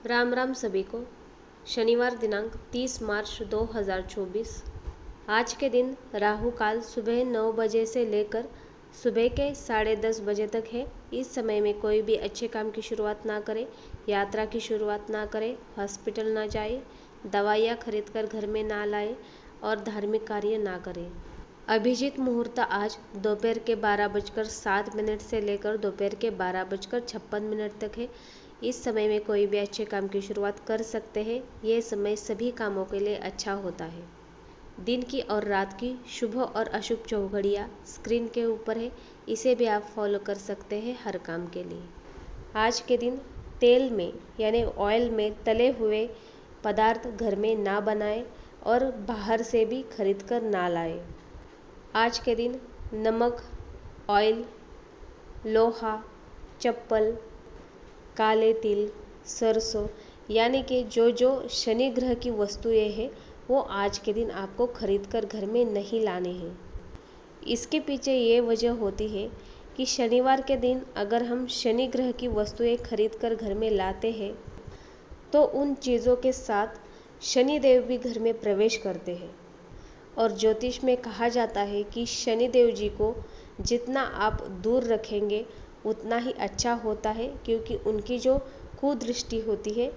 राम राम सभी को। शनिवार दिनांक 30 मार्च 2024। आज के दिन राहु काल सुबह 9 बजे से लेकर सुबह के 10:30 बजे तक है। इस समय में कोई भी अच्छे काम की शुरुआत ना करें, यात्रा की शुरुआत ना करें, हॉस्पिटल ना जाए, दवाइयाँ खरीद कर घर में ना लाए और धार्मिक कार्य ना करें। अभिजीत मुहूर्त आज दोपहर के 12:07 से लेकर दोपहर के 12:56 तक है। इस समय में कोई भी अच्छे काम की शुरुआत कर सकते हैं। ये समय सभी कामों के लिए अच्छा होता है। दिन की और रात की शुभ और अशुभ चौघड़ियाँ स्क्रीन के ऊपर है, इसे भी आप फॉलो कर सकते हैं हर काम के लिए। आज के दिन तेल में यानी ऑयल में तले हुए पदार्थ घर में ना बनाएं और बाहर से भी खरीद कर ना लाएं। आज के दिन नमक, ऑयल, लोहा, चप्पल, काले तिल, सरसों यानी कि जो शनि ग्रह की वस्तुएं हैं वो आज के दिन आपको खरीद कर घर में नहीं लाने हैं। इसके पीछे ये वजह होती है कि शनिवार के दिन अगर हम शनि ग्रह की वस्तुएं खरीद कर घर में लाते हैं तो उन चीज़ों के साथ शनिदेव भी घर में प्रवेश करते हैं। और ज्योतिष में कहा जाता है कि शनिदेव जी को जितना आप दूर रखेंगे उतना ही अच्छा होता है, क्योंकि उनकी जो कुदृष्टि होती है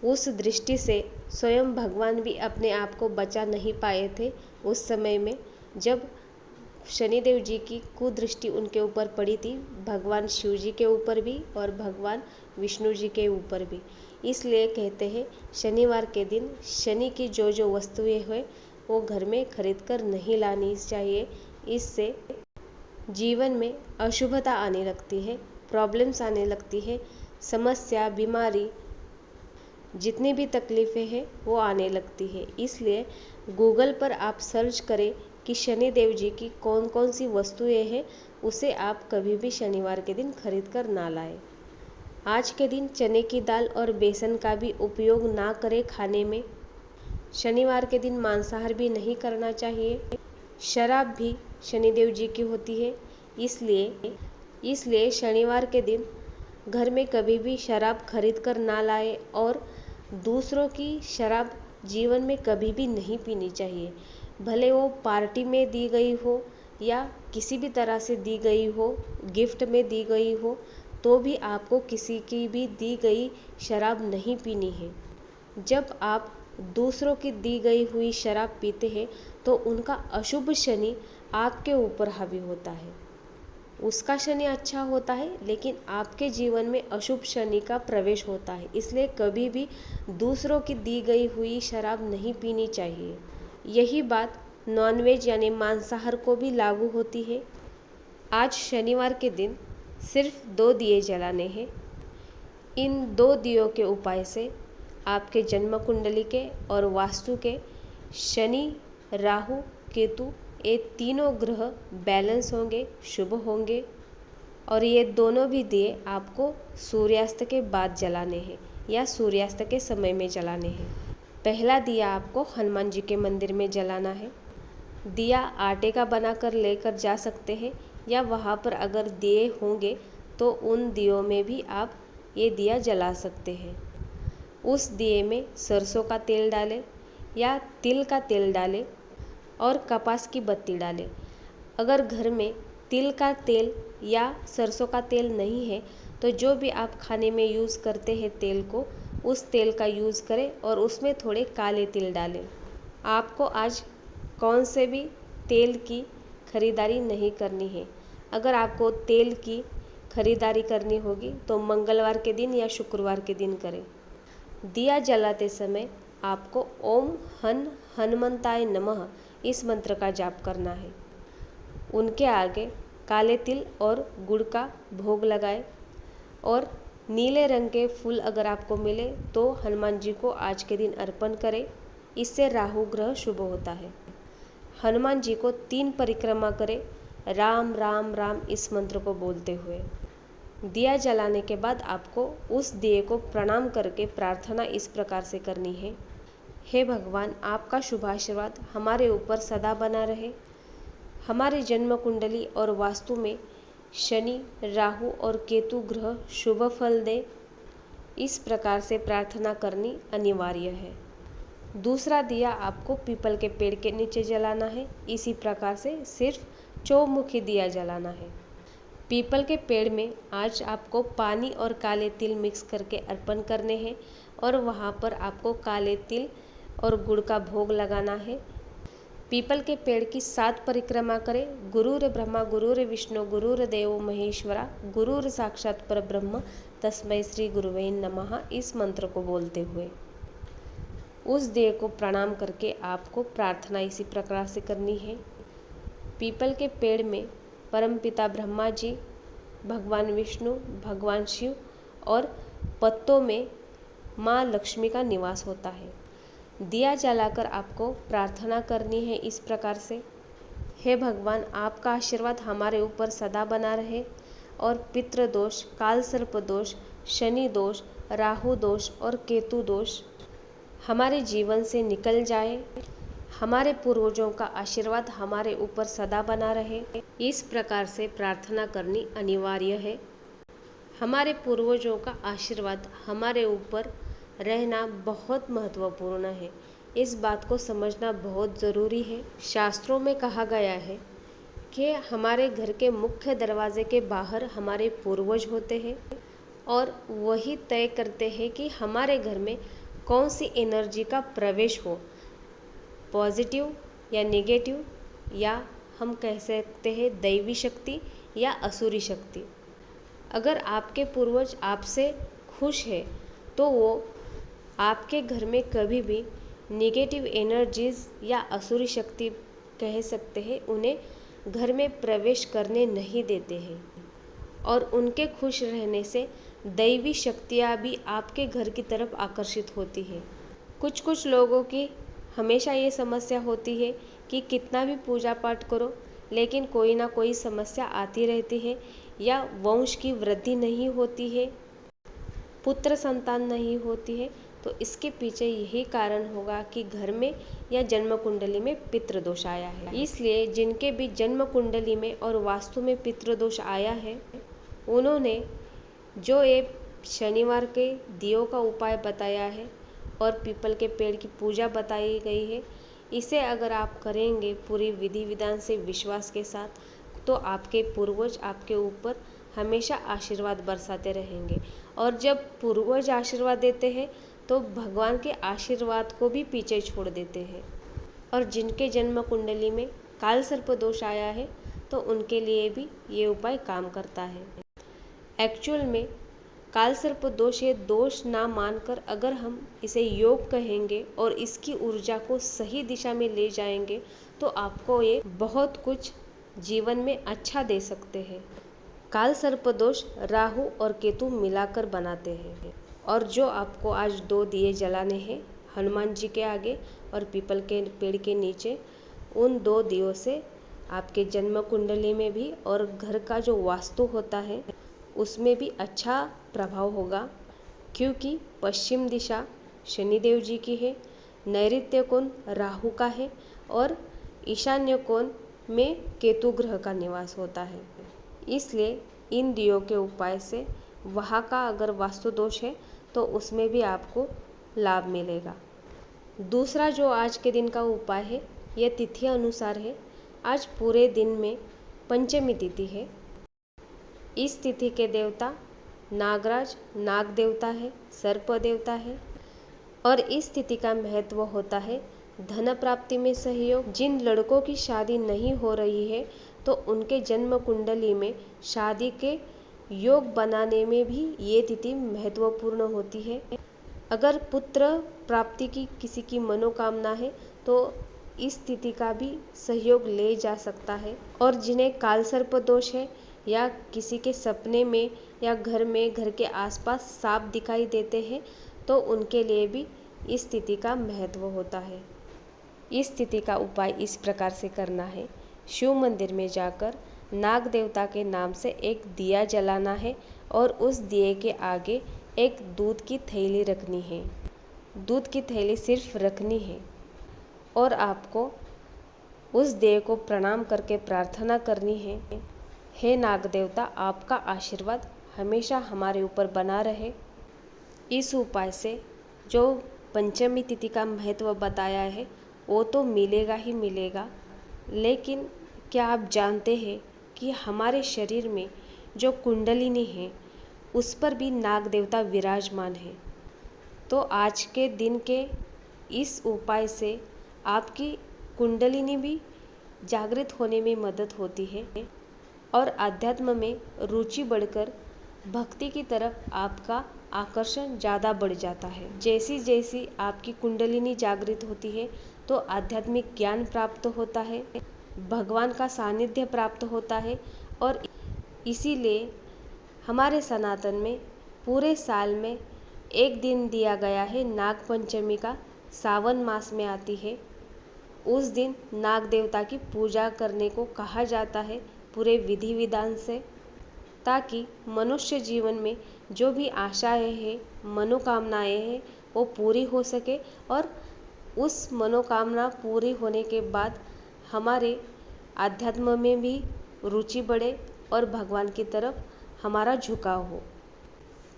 उस दृष्टि से स्वयं भगवान भी अपने आप को बचा नहीं पाए थे उस समय में जब शनिदेव जी की कुदृष्टि उनके ऊपर पड़ी थी, भगवान शिव जी के ऊपर भी और भगवान विष्णु जी के ऊपर भी। इसलिए कहते हैं शनिवार के दिन शनि की जो वस्तुएं हैं वो घर में खरीद कर नहीं लानी चाहिए। इससे जीवन में अशुभता आने लगती है, प्रॉब्लम्स आने लगती है, समस्या, बीमारी, जितनी भी तकलीफ़ें हैं वो आने लगती है। इसलिए गूगल पर आप सर्च करें कि शनिदेव जी की कौन कौन सी वस्तुएं हैं, उसे आप कभी भी शनिवार के दिन खरीद कर ना लाएं। आज के दिन चने की दाल और बेसन का भी उपयोग ना करें खाने में। शनिवार के दिन मांसाहार भी नहीं करना चाहिए। शराब भी शनिदेव जी की होती है, इसलिए शनिवार के दिन घर में कभी भी शराब खरीद कर ना लाए और दूसरों की शराब जीवन में कभी भी नहीं पीनी चाहिए। भले वो पार्टी में दी गई हो या किसी भी तरह से दी गई हो, गिफ्ट में दी गई हो, तो भी आपको किसी की भी दी गई शराब नहीं पीनी है। जब आप दूसरों की दी गई हुई शराब पीते हैं तो उनका अशुभ शनि आपके ऊपर हावी होता है। उसका शनि अच्छा होता है लेकिन आपके जीवन में अशुभ शनि का प्रवेश होता है। इसलिए कभी भी दूसरों की दी गई हुई शराब नहीं पीनी चाहिए। यही बात नॉनवेज यानी मांसाहार को भी लागू होती है। आज शनिवार के दिन सिर्फ 2 दिए जलाने हैं। इन 2 दियों के उपाय से आपके जन्म कुंडली के और वास्तु के शनि, राहु, केतु ये तीनों ग्रह बैलेंस होंगे, शुभ होंगे। और ये दोनों भी दिए आपको सूर्यास्त के बाद जलाने हैं या सूर्यास्त के समय में जलाने हैं। पहला दिया आपको हनुमान जी के मंदिर में जलाना है। दिया आटे का बनाकर लेकर जा सकते हैं या वहाँ पर अगर दिए होंगे तो उन दियों में भी आप ये दिया जला सकते हैं। उस दिए में सरसों का तेल डालें या तिल का तेल डालें और कपास की बत्ती डालें। अगर घर में तिल का तेल या सरसों का तेल नहीं है तो जो भी आप खाने में यूज़ करते हैं तेल को, उस तेल का यूज़ करें और उसमें थोड़े काले तिल डालें। आपको आज कौन से भी तेल की खरीदारी नहीं करनी है। अगर आपको तेल की खरीदारी करनी होगी तो मंगलवार के दिन या शुक्रवार के दिन करें। दिया जलाते समय आपको ओम हनुमंताय नमः इस मंत्र का जाप करना है। उनके आगे काले तिल और गुड़ का भोग लगाएं और नीले रंग के फूल अगर आपको मिले तो हनुमान जी को आज के दिन अर्पण करें। इससे राहु ग्रह शुभ होता है। हनुमान जी को 3 परिक्रमा करें, राम राम राम इस मंत्र को बोलते हुए। दिया जलाने के बाद आपको उस दिए को प्रणाम करके प्रार्थना इस प्रकार से करनी है। हे भगवान, आपका शुभ आशीर्वाद हमारे ऊपर सदा बना रहे। हमारे जन्म कुंडली और वास्तु में शनि, राहु और केतु ग्रह शुभ फल दे। इस प्रकार से प्रार्थना करनी अनिवार्य है। दूसरा दिया आपको पीपल के पेड़ के नीचे जलाना है। इसी प्रकार से सिर्फ चौमुखी दिया जलाना है। पीपल के पेड़ में आज आपको पानी और काले तिल मिक्स करके अर्पण करने हैं और वहाँ पर आपको काले तिल और गुड़ का भोग लगाना है। पीपल के पेड़ की 7 परिक्रमा करें। गुरुर ब्रह्मा गुरुर विष्णु गुरुर देवो महेश्वरा गुरुर साक्षात परब्रह्म तस्मै श्री गुरुवे नमः इस मंत्र को बोलते हुए उस देव को प्रणाम करके आपको प्रार्थना इसी प्रकार से करनी है। पीपल के पेड़ में परमपिता ब्रह्मा जी, भगवान विष्णु, भगवान शिव और पत्तों में माँ लक्ष्मी का निवास होता है। दिया जलाकर आपको प्रार्थना करनी है इस प्रकार से, हे भगवान आपका आशीर्वाद हमारे ऊपर सदा बना रहे और पितृ दोष, काल सर्प दोष, शनि दोष, राहु दोष और केतु दोष हमारे जीवन से निकल जाए। हमारे पूर्वजों का आशीर्वाद हमारे ऊपर सदा बना रहे। इस प्रकार से प्रार्थना करनी अनिवार्य है। हमारे पूर्वजों का आशीर्वाद हमारे ऊपर रहना बहुत महत्वपूर्ण है। इस बात को समझना बहुत ज़रूरी है। शास्त्रों में कहा गया है कि हमारे घर के मुख्य दरवाजे के बाहर हमारे पूर्वज होते हैं और वही तय करते हैं कि हमारे घर में कौन सी एनर्जी का प्रवेश हो, पॉजिटिव या नेगेटिव, या हम कह सकते हैं दैवी शक्ति या असुरी शक्ति। अगर आपके पूर्वज आपसे खुश है तो वो आपके घर में कभी भी नेगेटिव एनर्जीज या असुरी शक्ति कह सकते हैं उन्हें घर में प्रवेश करने नहीं देते हैं और उनके खुश रहने से दैवी शक्तियाँ भी आपके घर की तरफ आकर्षित होती है। कुछ लोगों की हमेशा ये समस्या होती है कि कितना भी पूजा पाठ करो लेकिन कोई ना कोई समस्या आती रहती है, या वंश की वृद्धि नहीं होती है, पुत्र संतान नहीं होती है। तो इसके पीछे यही कारण होगा कि घर में या जन्म कुंडली में पितृदोष आया है। इसलिए जिनके भी जन्म कुंडली में और वास्तु में पितृदोष आया है उन्होंने जो ये शनिवार के दियों का उपाय बताया है और पीपल के पेड़ की पूजा बताई गई है, इसे अगर आप करेंगे पूरी विधि विधान से विश्वास के साथ तो आपके पूर्वज आपके ऊपर हमेशा आशीर्वाद बरसाते रहेंगे। और जब पूर्वज आशीर्वाद देते हैं तो भगवान के आशीर्वाद को भी पीछे छोड़ देते हैं। और जिनके जन्म कुंडली में काल सर्प दोष आया है तो उनके लिए भी ये उपाय काम करता है। एक्चुअल में काल सर्प दोष ये दोष ना मानकर अगर हम इसे योग कहेंगे और इसकी ऊर्जा को सही दिशा में ले जाएंगे तो आपको ये बहुत कुछ जीवन में अच्छा दे सकते हैं। काल सर्प दोष राहु और केतु मिलाकर बनाते हैं। और जो आपको आज 2 दिए जलाने हैं हनुमान जी के आगे और पीपल के पेड़ के नीचे, उन 2 दियों से आपके जन्म कुंडली में भी और घर का जो वास्तु होता है उसमें भी अच्छा प्रभाव होगा, क्योंकि पश्चिम दिशा शनिदेव जी की है, नैऋत्य कोण राहु का है और ईशान्य कोण में केतु ग्रह का निवास होता है। इसलिए इन दियों के उपाय से वहाँ का अगर वास्तु दोष है तो उसमें भी आपको लाभ मिलेगा। दूसरा जो आज के दिन का उपाय है यह तिथि अनुसार है। आज पूरे दिन में पंचमी तिथि है। इस तिथि के देवता नागराज, नाग देवता है, सर्प देवता है और इस तिथि का महत्व होता है धन प्राप्ति में सहयोग। जिन लड़कों की शादी नहीं हो रही है तो उनके जन्म कुंडली में शादी के योग बनाने में भी ये तिथि महत्वपूर्ण होती है। अगर पुत्र प्राप्ति की किसी की मनोकामना है तो इस तिथि का भी सहयोग ले जा सकता है। और जिन्हें काल सर्प दोष है या किसी के सपने में या घर में, घर के आसपास सांप दिखाई देते हैं तो उनके लिए भी इस तिथि का महत्व होता है। इस तिथि का उपाय इस प्रकार से करना है। शिव मंदिर में जाकर नाग देवता के नाम से एक दिया जलाना है और उस दिए के आगे एक दूध की थैली रखनी है। दूध की थैली सिर्फ रखनी है और आपको उस देव को प्रणाम करके प्रार्थना करनी है, हे नाग देवता आपका आशीर्वाद हमेशा हमारे ऊपर बना रहे इस उपाय से जो पंचमी तिथि का महत्व बताया है वो तो मिलेगा ही मिलेगा, लेकिन क्या आप जानते हैं कि हमारे शरीर में जो कुंडलिनी है उस पर भी नाग देवता विराजमान है। तो आज के दिन के इस उपाय से आपकी कुंडलिनी भी जागृत होने में मदद होती है और आध्यात्म में रुचि बढ़कर भक्ति की तरफ आपका आकर्षण ज़्यादा बढ़ जाता है। जैसी जैसी आपकी कुंडलिनी जागृत होती है तो आध्यात्मिक ज्ञान प्राप्त होता है, भगवान का सानिध्य प्राप्त होता है और इसीलिए हमारे सनातन में पूरे साल में एक दिन दिया गया है नाग पंचमी का, सावन मास में आती है। उस दिन नाग देवता की पूजा करने को कहा जाता है पूरे विधि विधान से, ताकि मनुष्य जीवन में जो भी आशाएं हैं, मनोकामनाएं हैं वो पूरी हो सके और उस मनोकामना पूरी होने के बाद हमारे आध्यात्म में भी रुचि बढ़े और भगवान की तरफ हमारा झुकाव हो।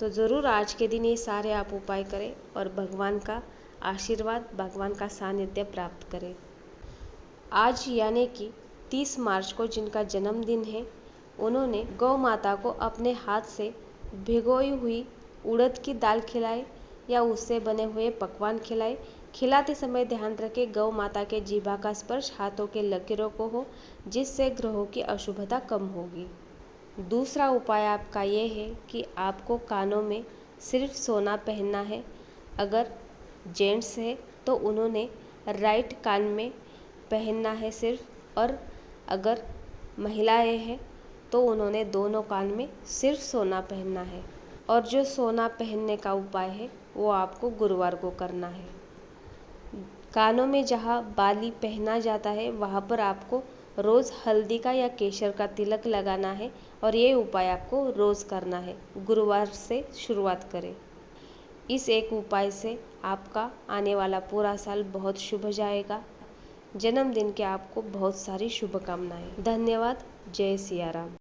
तो ज़रूर आज के दिन ये सारे आप उपाय करें और भगवान का आशीर्वाद, भगवान का सानिध्य प्राप्त करें। आज यानी कि 30 मार्च को जिनका जन्मदिन है उन्होंने गौ माता को अपने हाथ से भिगोई हुई उड़द की दाल खिलाए या उससे बने हुए पकवान खिलाए। खिलाते समय ध्यान रखें गौ माता के जीभा का स्पर्श हाथों के लकीरों को हो, जिससे ग्रहों की अशुभता कम होगी। दूसरा उपाय आपका ये है कि आपको कानों में सिर्फ सोना पहनना है। अगर जेंट्स है तो उन्होंने राइट कान में पहनना है सिर्फ, और अगर महिलाएं हैं तो उन्होंने दोनों कान में सिर्फ सोना पहनना है। और जो सोना पहनने का उपाय है वो आपको गुरुवार को करना है। कानों में जहाँ बाली पहना जाता है वहाँ पर आपको रोज़ हल्दी का या केसर का तिलक लगाना है और ये उपाय आपको रोज़ करना है। गुरुवार से शुरुआत करें। इस एक उपाय से आपका आने वाला पूरा साल बहुत शुभ जाएगा। जन्मदिन के आपको बहुत सारी शुभकामनाएं। धन्यवाद। जय सिया राम।